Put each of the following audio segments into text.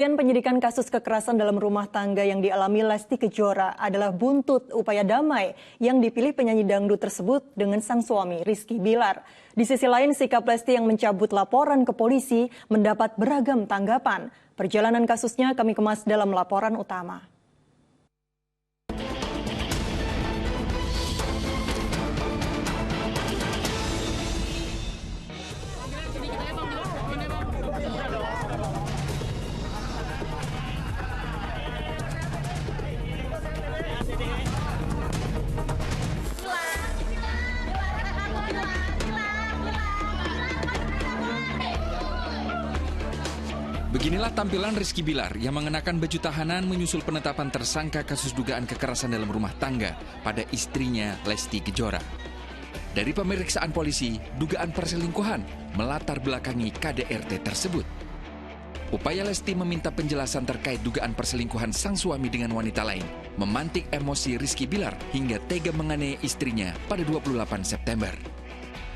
Penyidikan kasus kekerasan dalam rumah tangga yang dialami Lesti Kejora adalah buntut upaya damai yang dipilih penyanyi dangdut tersebut dengan sang suami Rizky Bilar. Di sisi lain, sikap Lesti yang mencabut laporan ke polisi mendapat beragam tanggapan. Perjalanan kasusnya kami kemas dalam laporan utama. Beginilah tampilan Rizky Bilar yang mengenakan baju tahanan menyusul penetapan tersangka kasus dugaan kekerasan dalam rumah tangga pada istrinya Lesti Kejora. Dari pemeriksaan polisi, dugaan perselingkuhan melatar belakangi KDRT tersebut. Upaya Lesti meminta penjelasan terkait dugaan perselingkuhan sang suami dengan wanita lain memantik emosi Rizky Bilar hingga tega menganiaya istrinya pada 28 September.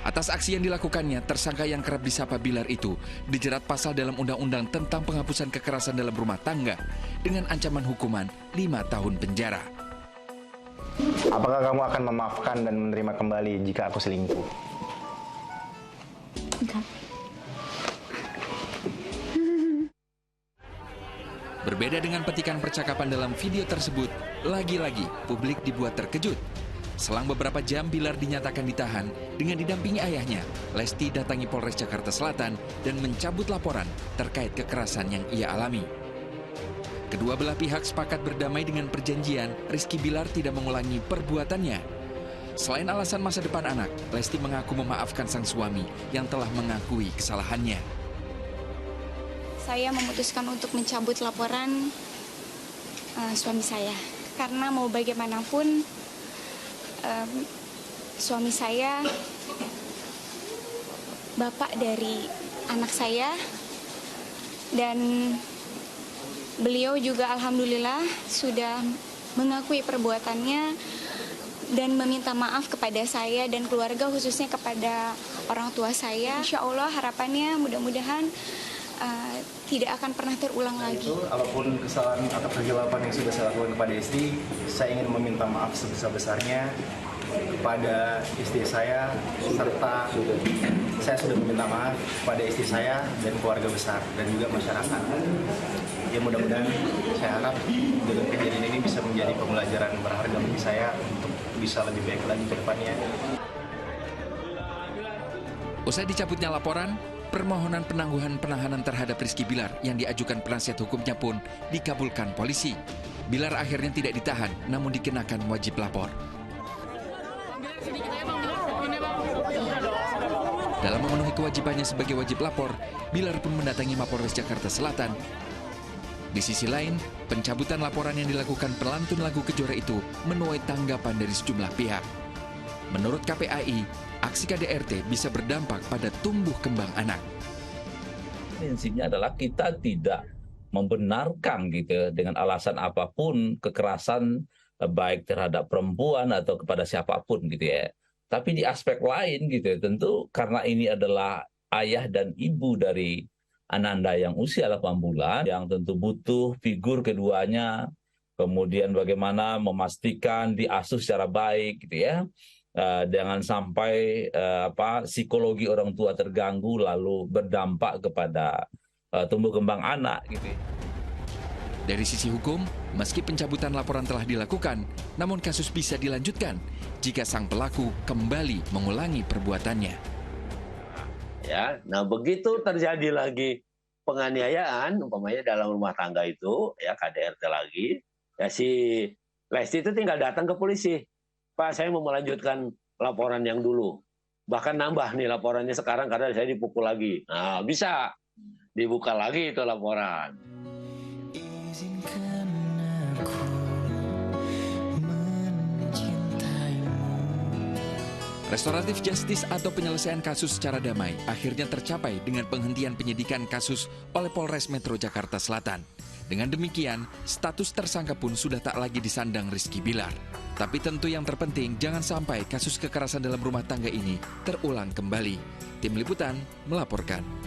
Atas aksi yang dilakukannya, tersangka yang kerap disapa Bilar itu dijerat pasal dalam Undang-Undang tentang Penghapusan Kekerasan dalam Rumah Tangga dengan ancaman hukuman 5 tahun penjara. Apakah kamu akan memaafkan dan menerima kembali jika aku selingkuh? Enggak. Berbeda dengan petikan percakapan dalam video tersebut, lagi-lagi publik dibuat terkejut. Selang beberapa jam, Bilar dinyatakan ditahan dengan didampingi ayahnya. Lesti datangi Polres Jakarta Selatan dan mencabut laporan terkait kekerasan yang ia alami. Kedua belah pihak sepakat berdamai dengan perjanjian Rizky Bilar tidak mengulangi perbuatannya. Selain alasan masa depan anak, Lesti mengaku memaafkan sang suami yang telah mengakui kesalahannya. Saya memutuskan untuk mencabut laporan suami saya karena mau bagaimanapun suami saya bapak dari anak saya dan beliau juga alhamdulillah sudah mengakui perbuatannya dan meminta maaf kepada saya dan keluarga, khususnya kepada orang tua saya. Insya Allah harapannya mudah-mudahan tidak akan pernah terulang lagi. Apapun kesalahan atau kegelapan yang sudah saya lakukan kepada istri, saya ingin meminta maaf sebesar-besarnya kepada istri saya, serta saya sudah meminta maaf kepada istri saya dan keluarga besar dan juga masyarakat. Ya mudah-mudahan saya harap dengan kejadian ini bisa menjadi pembelajaran berharga bagi saya untuk bisa lebih baik lagi ke depannya. Usai dicabutnya laporan, permohonan penangguhan penahanan terhadap Rizky Bilar yang diajukan penasihat hukumnya pun dikabulkan polisi. Bilar akhirnya tidak ditahan, namun dikenakan wajib lapor. Dalam memenuhi kewajibannya sebagai wajib lapor, Bilar pun mendatangi Mapolres Jakarta Selatan. Di sisi lain, pencabutan laporan yang dilakukan pelantun lagu Kejora itu menuai tanggapan dari sejumlah pihak. Menurut KPAI, aksi KDRT bisa berdampak pada tumbuh kembang anak. Prinsipnya adalah kita tidak membenarkan gitu dengan alasan apapun kekerasan baik terhadap perempuan atau kepada siapapun gitu ya. Tapi di aspek lain gitu tentu karena ini adalah ayah dan ibu dari Ananda yang usia 8 bulan yang tentu butuh figur keduanya, kemudian bagaimana memastikan diasuh secara baik gitu ya. Jangan sampai psikologi orang tua terganggu lalu berdampak kepada tumbuh kembang anak gitu. Dari sisi hukum, meski pencabutan laporan telah dilakukan, namun kasus bisa dilanjutkan jika sang pelaku kembali mengulangi perbuatannya. Ya, nah begitu terjadi lagi penganiayaan, umpamanya dalam rumah tangga itu, ya KDRT lagi, ya si Lesti itu tinggal datang ke polisi. Pak, saya mau melanjutkan laporan yang dulu. Bahkan nambah nih laporannya sekarang karena saya dipukul lagi. Nah, bisa dibuka lagi itu laporan. Restoratif justice atau penyelesaian kasus secara damai akhirnya tercapai dengan penghentian penyidikan kasus oleh Polres Metro Jakarta Selatan. Dengan demikian, status tersangka pun sudah tak lagi disandang Rizky Bilar. Tapi tentu yang terpenting, jangan sampai kasus kekerasan dalam rumah tangga ini terulang kembali. Tim Liputan melaporkan.